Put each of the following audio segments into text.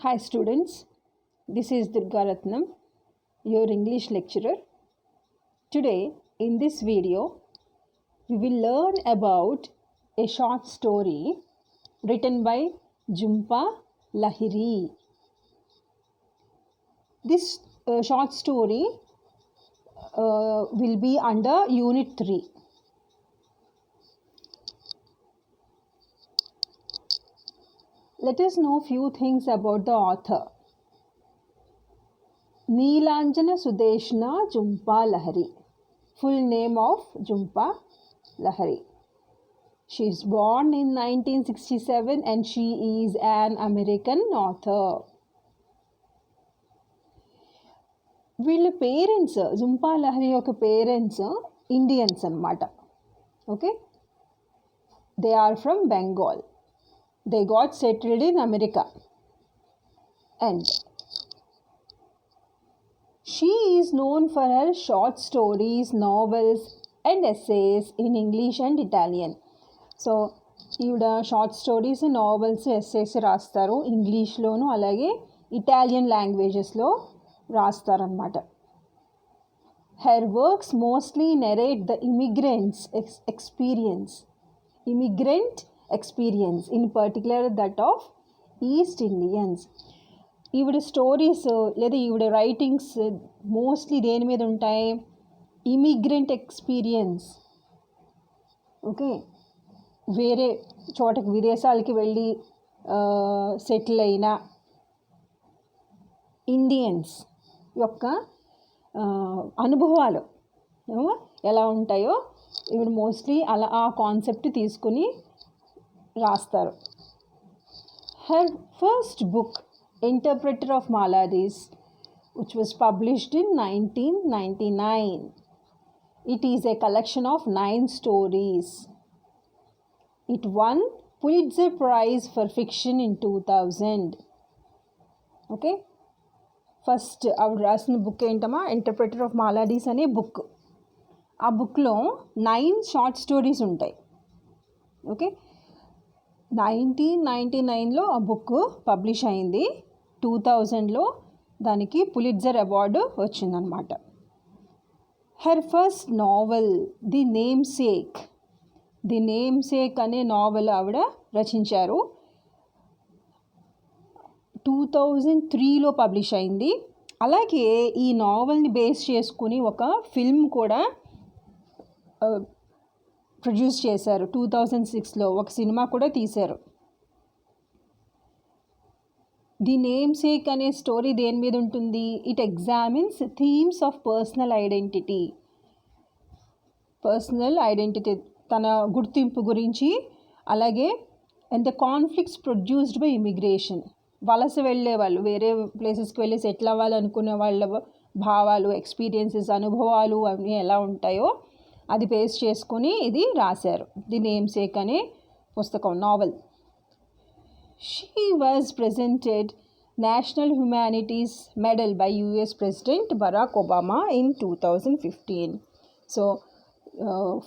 Hi students, this is Durga Ratnam, your English lecturer. Today in this video, we will learn about a short story written by Jhumpa Lahiri. This short story will be under Unit 3. Let us know few things about the author. Neelanjana Sudeshna Jhumpa Lahiri. Full name of Jhumpa Lahiri. She is born in 1967 and she is an American author. వీళ్ళ parents Jhumpa Lahiri యొక్క parents Indians అన్నమాట. Okay, they are from Bengal. They got settled in America and she is known for her short stories, novels and essays in English and Italian. So ఈవిడ short stories, novels, essays రాస్తారు. ఇంగ్లీష్లోను అలాగే Italian లాంగ్వేజెస్లో రాస్తారనమాట. Her works mostly narrate the immigrant experience in particular that of East Indians. ఈవిడ stories లేదా ఈవిడ writings mostly దేని మీద ఉంటాయి? Immigrant experience. ఓకే, వేరే చోటకి విదేశాలకి వెళ్ళి సెటిల్ అయిన ఇండియన్స్ యొక్క అనుభవాలు ఎలా ఉంటాయో ఈవిడ మోస్ట్లీ అలా ఆ కాన్సెప్ట్ తీసుకుని రాస్తారు. Her first book Interpreter of Maladies, which was published in 1999. It is a collection of 9 stories. It won Pulitzer Prize for Fiction in 2000. Okay, first ఆవిడ రాసిన బుక్ ఏంటమ్మా? ఇంటర్ప్రెటర్ ఆఫ్ మాలాడీస్ అనే బుక్. ఆ బుక్లో 9 షార్ట్ స్టోరీస్ ఉంటాయి. Okay, 1999లో ఆ book publish అయింది. 2000లో దానికి పులిట్జర్ అవార్డు వచ్చిందనమాట. Her first novel the namesake అనే నావెల్ ఆవిడ రచించారు. 2003లో పబ్లిష్ అయింది. అలాగే ఈ నావెల్ని బేస్ చేసుకుని ఒక ఫిల్మ్ కూడా ప్రొడ్యూస్ చేశారు. 2006లో ఒక సినిమా కూడా తీశారు. ది నేమ్ సేక్ అనే స్టోరీ దేని మీద ఉంటుంది? It examines themes of personal identity, తన గుర్తింపు గురించి, అలాగే and the conflicts produced by immigration. వలస వెళ్ళే వాళ్ళు, వేరే ప్లేసెస్కి వెళ్ళి సెటిల్ అవ్వాలనుకునే వాళ్ళ భావాలు, ఎక్స్పీరియన్సెస్, అనుభవాలు అన్నీ ఎలా ఉంటాయో అది బేస్ చేసుకుని ఇది రాశారు. ది నేమ్ సేక్ అనే పుస్తకం, novel. She was presented National Humanities Medal by US President Barack Obama in 2015. So,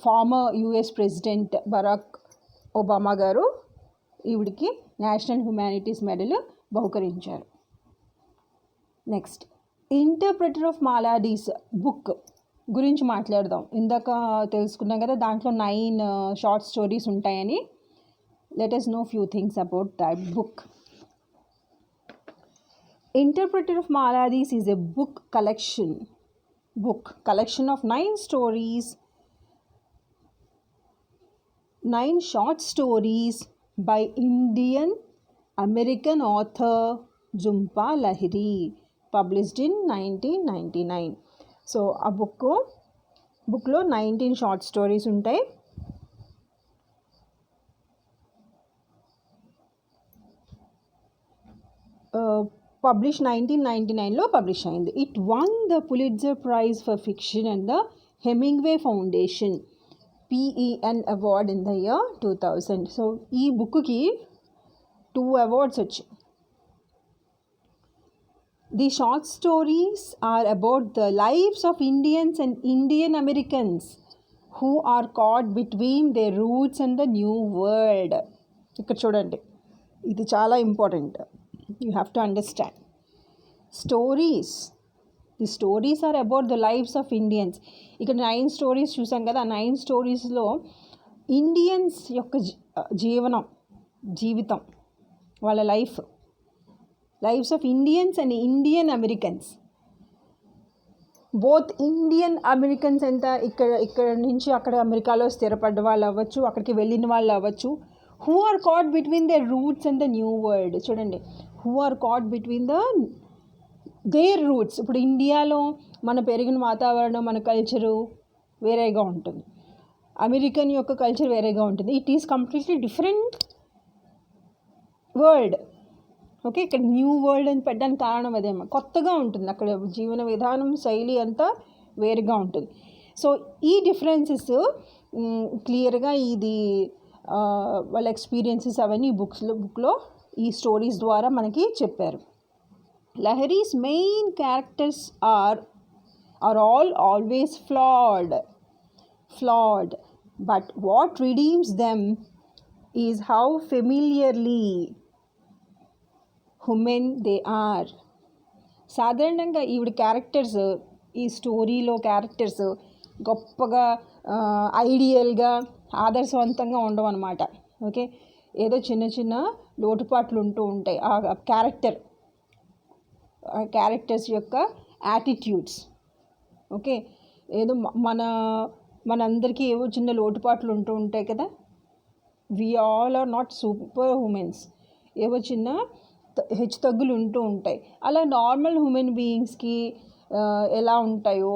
former US President Barack Obama garu ఈవిడికి నేషనల్ హ్యుమానిటీస్ మెడల్ బహుకరించారు. Next, Interpreter of Maladies book గురించి మాట్లాడదాం. ఇందాక తెలుసుకున్నాం కదా, దాంట్లో 9 షార్ట్ స్టోరీస్ ఉంటాయని. Let us know few things about that book. Interpreter of Maladies is a book collection of 9 stories, 9 short stories by Indian American author Jhumpa Lahiri, published in 1999. So a bookలో 19 short stories ఉంటాయి. Publish 1999లో publish అయింది. It won the Pulitzer prize for fiction and the Hemingway foundation PEN award in the year 2000. So ఈ బుక్కి 2 awards వచ్చాయి. The short stories are about the lifes of Indians and Indian Americans who are caught between their roots and the new world. ఇక్కడ చూడండి, ఇది చాలా important. You have to understand. Stories. The stories are about the lives of Indians. ఇక్కడ 9 stories చూసాం కదా. ఆ 9 స్టోరీస్లో Indians యొక్క జీవితం, వాళ్ళ lifes of Indians and Indian Americans. Both Indian Americans ఎంత ఇక్కడ నుంచి అక్కడ అమెరికాలో స్థిరపడ్డ వాళ్ళు అవ్వచ్చు, అక్కడికి వెళ్ళిన వాళ్ళు అవ్వచ్చు, who are caught between the roots and the new world. చూడండి, who are caught between their roots. ఇప్పుడు ఇండియాలో మన పెరిగిన వాతావరణం, మన కల్చరు వేరేగా ఉంటుంది, అమెరికన్ యొక్క కల్చర్ వేరేగా ఉంటుంది. It is completely different world. Okay, ఇక్కడ న్యూ వరల్డ్ అని పెట్టడానికి కారణం అదేమో, కొత్తగా ఉంటుంది, అక్కడ జీవన విధానం, శైలి అంతా వేరుగా ఉంటుంది. సో ఈ డిఫరెన్సెస్ క్లియర్గా ఇది వాళ్ళ ఎక్స్పీరియన్సెస్ అవన్నీ బుక్లో ఈ స్టోరీస్ ద్వారా మనకి చెప్పారు. Lahiri's main characters are all always flawed, but what redeems them is how familiarly human they are. సాధారణంగా ఈవిడ క్యారెక్టర్స్, ఈ స్టోరీలో క్యారెక్టర్స్ గొప్పగా ఐడియల్గా ఆదర్శవంతంగా ఉండవు అన్నమాట. ఓకే, ఏదో చిన్న చిన్న లోటుపాట్లు ఉంటూ ఉంటాయి ఆ క్యారెక్టర్స్ యొక్క యాటిట్యూడ్స్. ఓకే, ఏదో మనందరికీ ఏవో చిన్న లోటుపాట్లు ఉంటూ ఉంటాయి కదా. We all are not super humans, ఏవో చిన్న హెచ్చు తగ్గులు ఉంటూ ఉంటాయి. అలా నార్మల్ హ్యూమన్ బీయింగ్స్కి ఎలా ఉంటాయో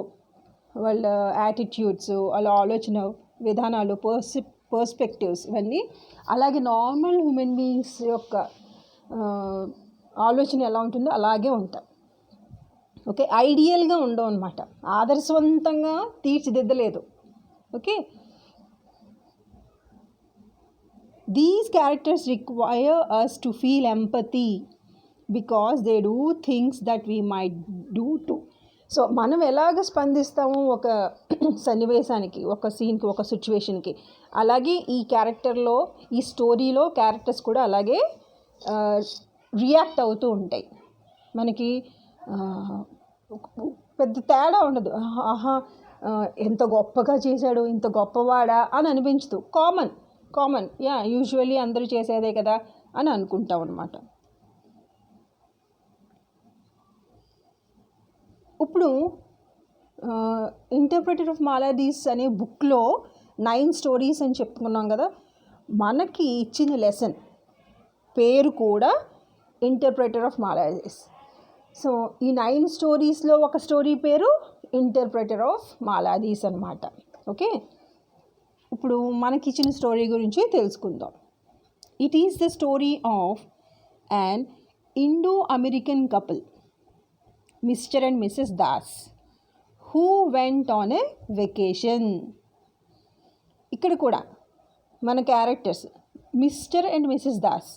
వాళ్ళ యాటిట్యూడ్స్, వాళ్ళ ఆలోచన విధానాలు, పర్స్పెక్టివ్స్, ఇవన్నీ అలాగే నార్మల్ హ్యూమన్ బీయింగ్స్ యొక్క ఆలోచన ఎలా ఉంటుందో అలాగే ఉంటాయి. ఓకే, ఐడియల్గా ఉండవు అన్నమాట, ఆదర్శవంతంగా తీర్చిదిద్దలేదు. Okay, these characters require us to feel empathy because they do things that we might do too. So మనం ఎలాగ స్పందిస్తాము ఒక సన్నివేశానికి, ఒక సీన్కి, ఒక సిచ్యువేషన్కి, అలాగే ఈ క్యారెక్టర్లో, ఈ స్టోరీలో క్యారెక్టర్స్ కూడా అలాగే రియాక్ట్ అవుతూ ఉంటాయి. మనకి పెద్ద తేడా ఉండదు. ఆహా, ఎంత గొప్పగా చేశాడు, ఇంత గొప్పవాడా అని అనిపించదు. కామన్ యూజువల్లీ అందరూ చేసేదే కదా అని అనుకుంటాం అన్నమాట. ఇప్పుడు ఇంటర్ప్రెటర్ ఆఫ్ మాలాదీస్ అనే బుక్లో 9 స్టోరీస్ అని చెప్పుకున్నాం కదా. మనకి ఇచ్చిన లెసన్ పేరు కూడా ఇంటర్ప్రెటర్ ఆఫ్ మాలాదీస్. సో ఈ 9 స్టోరీస్లో ఒక స్టోరీ పేరు ఇంటర్ప్రెటర్ ఆఫ్ మాలాదీస్ అన్నమాట. ఓకే, ఇప్పుడు మనకి ఇచ్చిన స్టోరీ గురించి తెలుసుకుందాం. It is the story of an Indo-American couple, Mr. and Mrs. Das, who went on a vacation. ఇక్కడ కూడా మన characters mister and Mrs Das,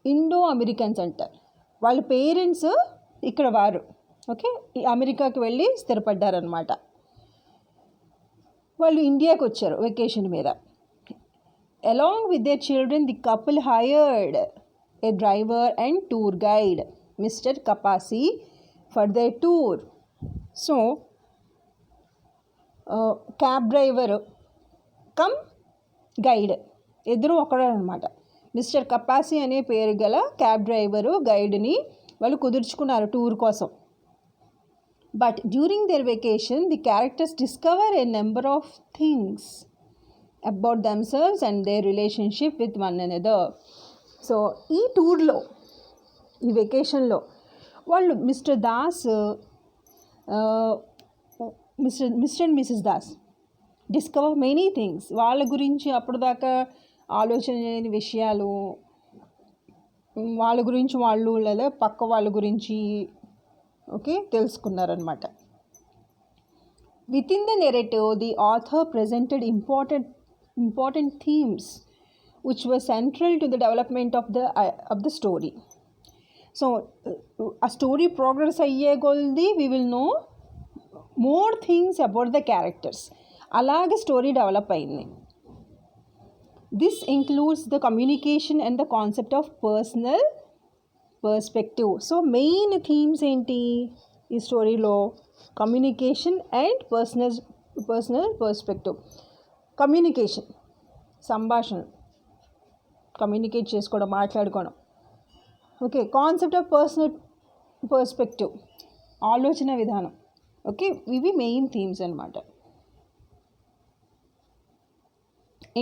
Indo Americans అంటారు. వాళ్ళ పేరెంట్స్ ఇక్కడ వారు. ఓకే, అమెరికాకి వెళ్ళి స్థిరపడ్డారనమాట. వాళ్ళు ఇండియాకి వచ్చారు వెకేషన్ మీద. Along with their children the couple hired A driver and tour guide, mister Kapasi, for their tour. So cab driver cum guide ఇద్దరు ఒకడే అనమాట. మిస్టర్ కపాసి అనే పేరు గల క్యాబ్ డ్రైవరు, గైడ్ని వాళ్ళు కుదుర్చుకున్నారు టూర్ కోసం. But during their vacation the characters discover A number of things about themselves and there relationship with one another. So ఈ టూర్లో, ఈ వెకేషన్లో వాళ్ళు mister and Mrs Das discover many things. వాళ్ళ గురించి అప్పుడు దాకా ఆలోచన లేని విషయాలు, వాళ్ళ గురించి వాళ్ళు లేదా పక్క వాళ్ళ గురించి ఓకే తెలుసుకున్నారనమాట. Within the narrative the author presented important themes which were central to the development of the story. So a story progress అయ్యే కొలది we will know more things about the characters. అలాగే story develop అయింది. This includes the communication and the concept of personal perspective. So main themes ఏంటి ఈ స్టోరీలో? Communication and personal perspective. Communication, సంభాషణ, communicate చేసుకోవడం, మాట్లాడుకోవడం. Okay, concept of personal perspective, ఆలోచన విధానం. ఓకే, ఇవి మెయిన్ థీమ్స్ అన్నమాట.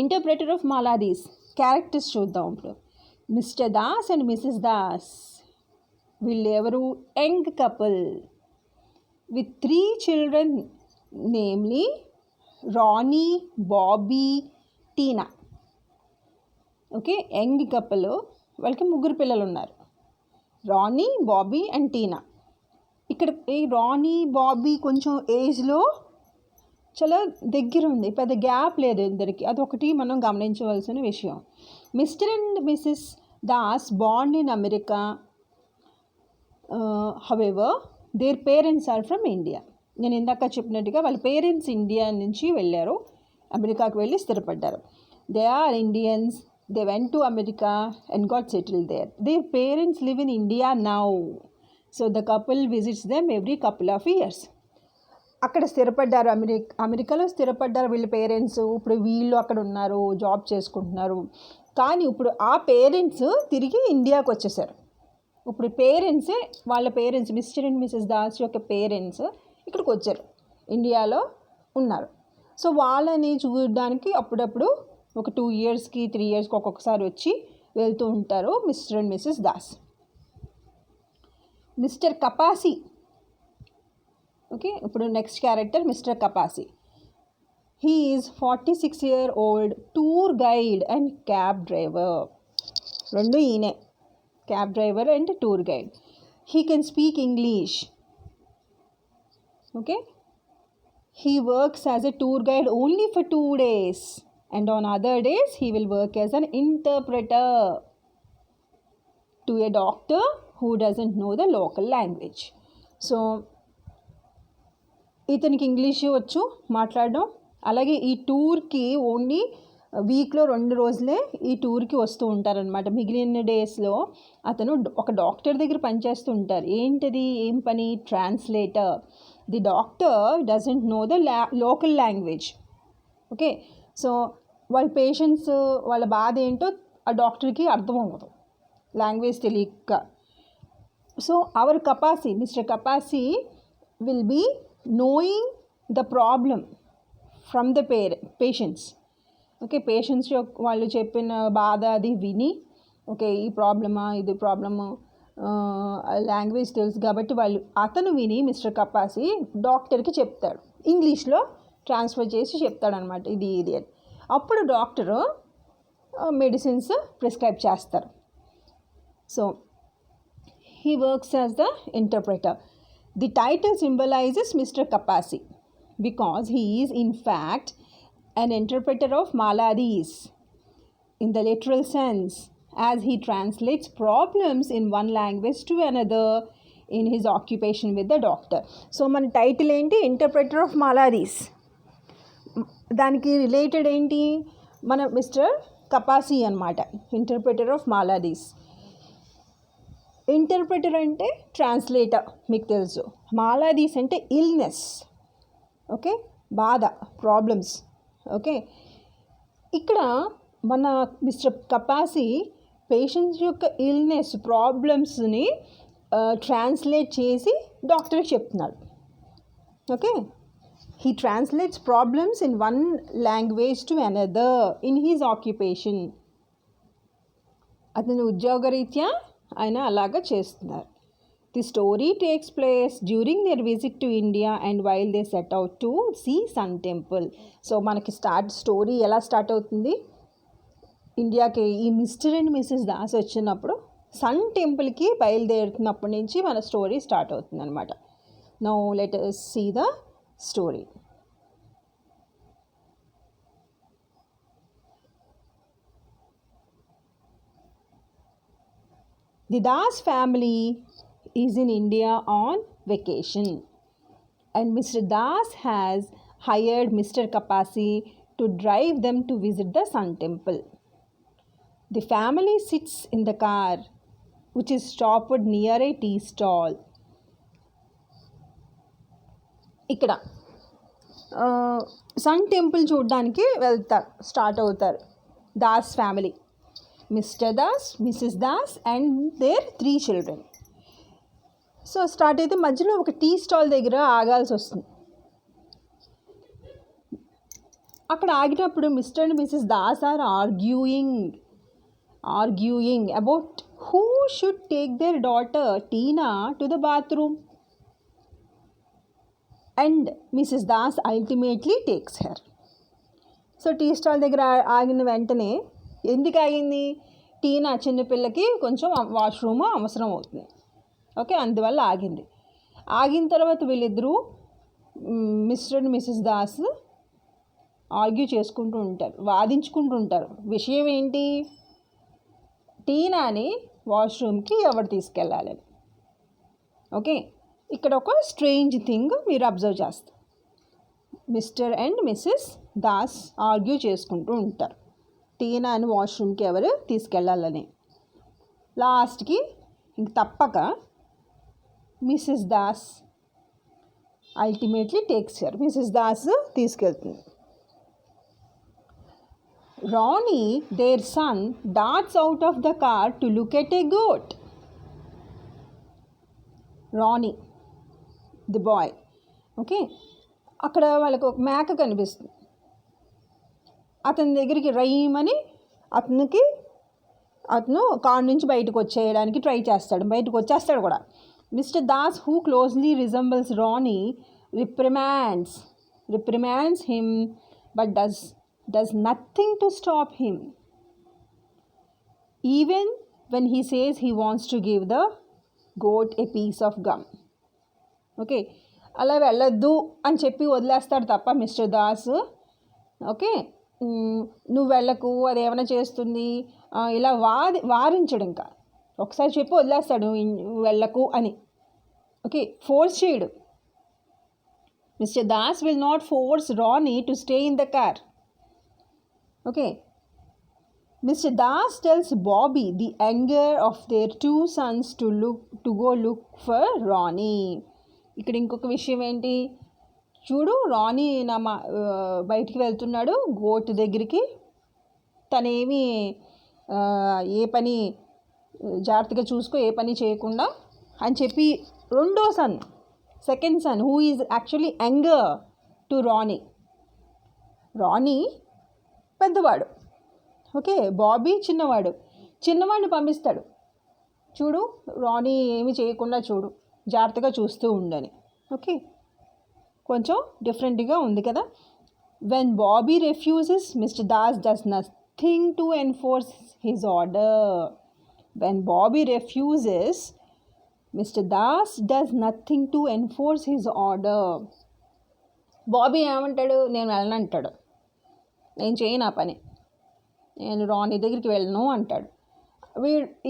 ఇంటర్ప్రెటర్ ఆఫ్ మాలాదీస్ క్యారెక్టర్స్ చూద్దాం ఇప్పుడు. Mister Das and Mrs Das, వీళ్ళు ఎవరు? Young couple with 3 children, namely Rani, Bobby, Tina. Okay, young couple, వాళ్ళకి 3 పిల్లలు ఉన్నారు, రానీ, బాబీ అండ్ టీనా. ఇక్కడ ఈ రానీ, బాబీ కొంచెం ఏజ్లో చాలా దగ్గర ఉంది, పెద్ద గ్యాప్ లేదు ఇద్దరికి. అదొకటి మనం గమనించవలసిన విషయం. Mister and Mrs Das born in America, however their parents are from India. నేను ఇందాక చెప్పినట్టుగా వాళ్ళ పేరెంట్స్ ఇండియా నుంచి వెళ్ళారు, అమెరికాకు వెళ్ళి స్థిరపడ్డారు. They are Indians, they went to America and got settle there. Their parents live in India now, so the couple visits them every couple of years. అక్కడ స్థిరపడ్డారు, అమెరికాలో స్థిరపడ్డారు వీళ్ళ పేరెంట్స్. ఇప్పుడు వీళ్ళు అక్కడ ఉన్నారు, జాబ్ చేసుకుంటున్నారు. కానీ ఇప్పుడు ఆ పేరెంట్స్ తిరిగి ఇండియాకు వచ్చేసారు. ఇప్పుడు పేరెంట్సే, వాళ్ళ parents mister and Mrs Das యొక్క పేరెంట్స్ ఇక్కడికి వచ్చారు, ఇండియాలో ఉన్నారు. సో వాళ్ళని చూడడానికి అప్పుడప్పుడు ఒక 2 yearsకి 3 yearsకి ఒక్కొక్కసారి వచ్చి వెళ్తూ ఉంటారు Mr and Mrs Das. Mr Kapasi. Okay, ఇప్పుడు next character Mr Kapasi. He is 46-year-old tour guide and cab driver. రెండు ఈయనే, cab driver and tour guide. He can speak English. Okay, he works as a tour guide only for 2 days, and on other days he will work as an interpreter to a doctor who doesn't know the local language. So ఇతనికి English వచ్చు మాట్లాడడం. అలాగే ఈ టూర్కి only వీక్లో 2 రోజులే ఈ టూర్కి వస్తూ ఉంటారనమాట. మిగిలిన డేస్లో అతను ఒక డాక్టర్ దగ్గర పనిచేస్తూ ఉంటారు. ఏంటది, ఏం పని? Translator. The doctor doesn't know the local language. Okay, so వాళ్ళ పేషెంట్స్ వాళ్ళ బాధ ఏంటో ఆ డాక్టర్కి అర్థం అవ్వదు, లాంగ్వేజ్ తెలియక. So our Kapasi, mister Kapasi will be knowing the problem from the patients. Okay, patients వాళ్ళు చెప్పిన బాధ అది విని, ఓకే ఈ ప్రాబ్లమా, ఇది ప్రాబ్లము, లాంగ్వేజ్ తెలుసు కాబట్టి అతను విని మిస్టర్ కపాసి డాక్టర్కి చెప్తాడు, ఇంగ్లీష్లో ట్రాన్స్ఫర్ చేసి చెప్తాడనమాట ఇది అని. అప్పుడు డాక్టరు మెడిసిన్స్ ప్రిస్క్రైబ్ చేస్తారు. So he works as the interpreter. The title symbolizes Mr. Kapasi because he is in fact an interpreter of Maladis in the literal sense, as he translates problems in one language to another in his occupation with the doctor. So మన title ఏంటి? Interpreter of Maladies. దానికి related ఏంటి? మన Mr Kapasi అన్నమాట, Interpreter of Maladies. Interpreter అంటే translator, మీకు తెలుసు. Maladies అంటే ఇల్నెస్, ఓకే, బాధ, ప్రాబ్లమ్స్. ఓకే, ఇక్కడ మన మిస్టర్ కపాసి పేషెంట్స్ యొక్క ఇల్నెస్, ప్రాబ్లమ్స్ని ట్రాన్స్లేట్ చేసి డాక్టర్కి చెప్తున్నాడు. Okay, he translates problems in one language to another in his occupation. అతని ఉద్యోగరీత్యా ఆయన అలాగా చేస్తున్నారు. The story takes place during their visit to India and while they set out to see sun temple. So మనకి story ఎలా start అవుతుంది? ఇండియాకి ఈ మిస్టర్ అండ్ మిసెస్ దాస్ వచ్చినప్పుడు సన్ టెంపుల్కి బయలుదేరుతున్నప్పటి నుంచి మన స్టోరీ స్టార్ట్ అవుతుంది అనమాట. Now let us see the story. The Das family is in India on vacation and Mr. Das has hired Mr. Kapasi to drive them to visit the Sun Temple. The family sits in the car which is stopped near a tea stall. ఇక్కడ sun temple చూడడానికి start అవుతారు Das family, mister Das, missus Das and their 3 children. So start అయితే మధ్యలో ఒక tea stall దగ్గర ఆగాల్సి వస్తుంది. అక్కడ ఆగినప్పుడు mister and missus Das are arguing about who should take their daughter Tina to the bathroom. And missus Das ultimately takes her. So tea stall దగ్గర ఆగిన వెంటనే ఎందుకు ఆగింది? టీనా చిన్నపిల్లకి కొంచెం వాష్రూమ్ అవసరం అవుతుంది, ఓకే, అందువల్ల ఆగింది. ఆగిన తర్వాత వీళ్ళిద్దరూ mister and missus Das argue చేసుకుంటూ ఉంటారు, వాదించుకుంటూ ఉంటారు. విషయం ఏంటి? టీనాని వాష్రూమ్కి ఎవరు తీసుకెళ్ళాలని. ఓకే, ఇక్కడ ఒక స్ట్రేంజ్ థింగ్ మీరు అబ్జర్వ్ చేస్తారు. Mister and missus Das argue చేసుకుంటూ ఉంటారు టీనాని వాష్రూమ్కి ఎవరు తీసుకెళ్ళాలని. లాస్ట్కి ఇంక తప్పక missus Das ultimately takes her. Missus Das తీసుకెళ్తుంది. Ronnie, their son, darts out of the car to look at a goat. Ronnie, the boy, okay, అక్కడ వాళ్ళకు ఒక మేక కనిపిస్తుంది. అతని దగ్గరికి రైమని అతను కారు నుంచి బయటకు వచ్చేయడానికి ట్రై చేస్తాడు, బయటకు వచ్చేస్తాడు కూడా. Mister Das, who closely resembles Rani, reprimands him but does nothing to stop him, even when he says he wants to give the goat a piece of gum. Okay, అలా వెళ్ళొద్దు అని చెప్పి వదిలేస్తాడు తప్ప మిస్టర్ దాస్, ఓకే, నువ్వు వెళ్ళకు, అది ఏమైనా చేస్తుంది, ఇలా వారించడు. ఇంకా ఒకసారి చెప్పి వదిలేస్తాడు నువ్వు వెళ్ళకు అని. ఓకే, ఫోర్స్ చేయడు. Mister Das will not force Rani to stay in the car. Okay, Mr. Das tells Bobby, the younger of their 2 sons, to go look for Ronnie. ఇక్కడ ఇంకొక విషయం ఏంటి చూడు, రానీ బయటికి వెళ్తున్నాడు గోట్ దగ్గరికి, తనేమి ఏ పని జాగ్రత్తగా చూసుకో, ఏ పని చేయకుండా అని చెప్పి రెండో son, second son, who is actually younger to Ronny పెద్దవాడు, ఓకే, బాబీ చిన్నవాడిని పంపిస్తాడు. చూడు, రానీ ఏమి చేయకుండా చూడు, జాగ్రత్తగా చూస్తూ ఉండని. ఓకే, కొంచెం డిఫరెంట్గా ఉంది కదా. When Bobby refuses, mister Das does nothing to enforce his order. When Bobby refuses, mister Das does nothing to enforce his order. Bobby ఏమంటాడు? నేను వెళ్ళనంటాడు, నేను చేయను ఆ పని, నేను రానీ దగ్గరికి వెళ్ళను అంటాడు.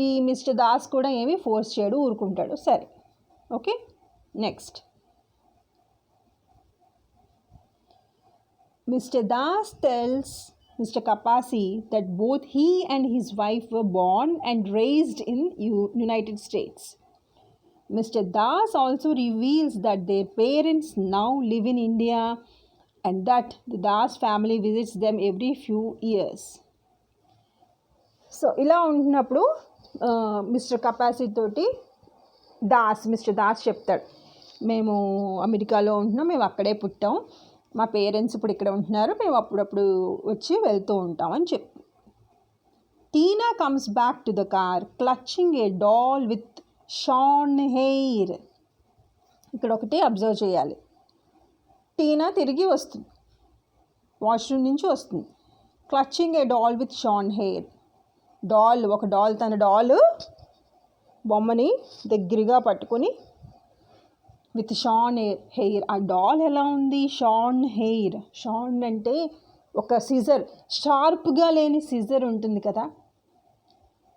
ఈ మిస్టర్ దాస్ కూడా ఏమీ ఫోర్స్ చేయడు, ఊరుకుంటాడు. సరే, okay, next. Mister Das tells Mr. Kapasi that both he and his wife were born and raised in United States. Mr. Das also reveals that their parents now live in India and that the Das family visits them every few years. So ఇలా ఉంటున్నప్పుడు mister Kapasi తోటి mister Das చెప్తాడు, మేము అమెరికాలో ఉంటున్నాం, మేము అక్కడే పుట్టాం, మా పేరెంట్స్ ఇప్పుడు ఇక్కడ ఉంటున్నారు, మేము అప్పుడప్పుడు వచ్చి వెళ్తూ ఉంటాం అని చెప్పి. Tina comes back to the car clutching a doll with shorn hair. ఇక్కడ ఒకటి అబ్జర్వ్ చేయాలి. టీనా తిరిగి వస్తుంది, వాష్రూమ్ నుంచి వస్తుంది, clutching a doll with shorn hair. తన డాల్ బొమ్మని దగ్గరగా పట్టుకొని విత్ షార్న్ హెయిర్. ఆ డాల్ ఎలా ఉంది? షార్న్ హెయిర్. షార్న్ అంటే ఒక సిజర్, షార్ప్గా లేని సిజర్ ఉంటుంది కదా,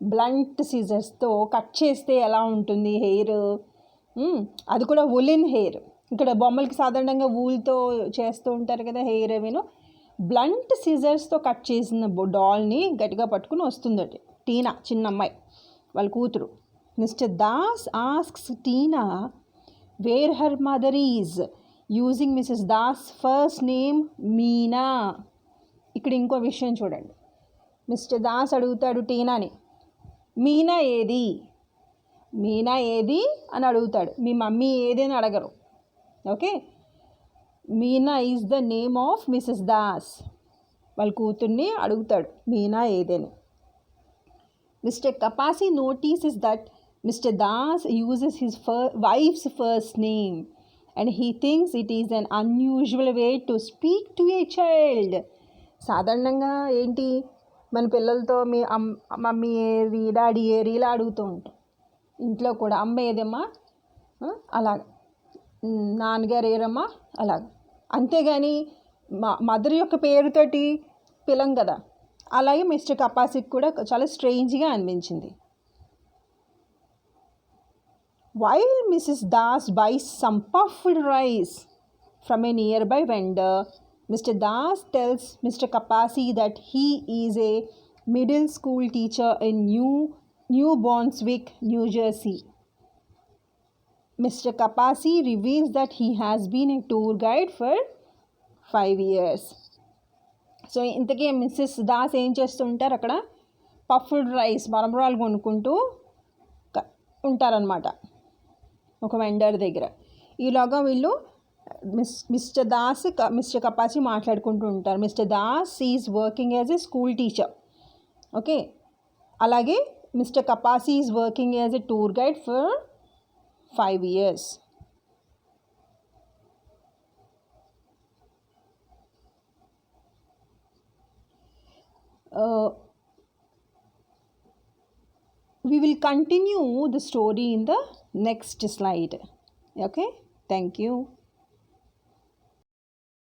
బ్లంట్ సిజర్స్తో కట్ చేస్తే ఎలా ఉంటుంది హెయిర్, అది కూడా వులెన్ హెయిర్. ఇక్కడ బొమ్మలకి సాధారణంగా వూల్తో చేస్తూ ఉంటారు కదా హెయిర్. అవిను బ్లంట్ సిజర్స్తో కట్ చేసిన డాల్ని గట్టిగా పట్టుకుని వస్తుందట టీనా, చిన్న అమ్మాయి వాళ్ళ కూతురు. Mr. Das asks Tina where her mother is, using Mrs. Das' first name Meena. ఇక్కడ ఇంకో విషయం చూడండి. మిస్టర్ దాస్ అడుగుతాడు టీనాని, మీనా ఏది, మీనా ఏది అని అడుగుతాడు. మీ మమ్మీ ఏది అని అడగరు. Okay, Meena is the name of Mrs Das. వాళ్ళ కూతుర్ని అడుగుతాడు మీనా ఏదని. Mister Kapasi notices that mister Das uses his wife's first name and he thinks it is an unusual way to speak to a child. సాధారణంగా ఏంటి, మన పిల్లలతో మీ మమ్మీ ఏది, డాడీ ఏది ఇలా అడుగుతూ ఉంటాం. ఇంట్లో కూడా అమ్మ ఏదమ్మా అలాగ, నాన్నగారు ఏరమ్మా అలాగ. అంతేగాని మదర్ యొక్క పేరుతోటి పిలం కదా. అలాగే మిస్టర్ కపాసికి కూడా చాలా స్ట్రేంజ్గా అనిపించింది. While Mrs. Das buys some puffed rice from a nearby vendor, Mr. Das tells Mr. Kapasi that he is a middle school teacher in New Brunswick, New Jersey. Mr. Kapasi reveals that he has been a tour guide for 5 years. So ఇంతకీ missus Das ఏం చేస్తుంటారు, అక్కడ puffed rice మరమరాలు కొనుక్కుంటూ ఉంటారనమాట ఒక vendor దగ్గర. ఈలోగా వీళ్ళు mister Das Mr Kapasi మాట్లాడుకుంటూ ఉంటారు. Mr Das is working as a school teacher. Okay, అలాగే Mr Kapasi is working as a tour guide for 5 years. We will continue the story in the next slide. Okay, thank you.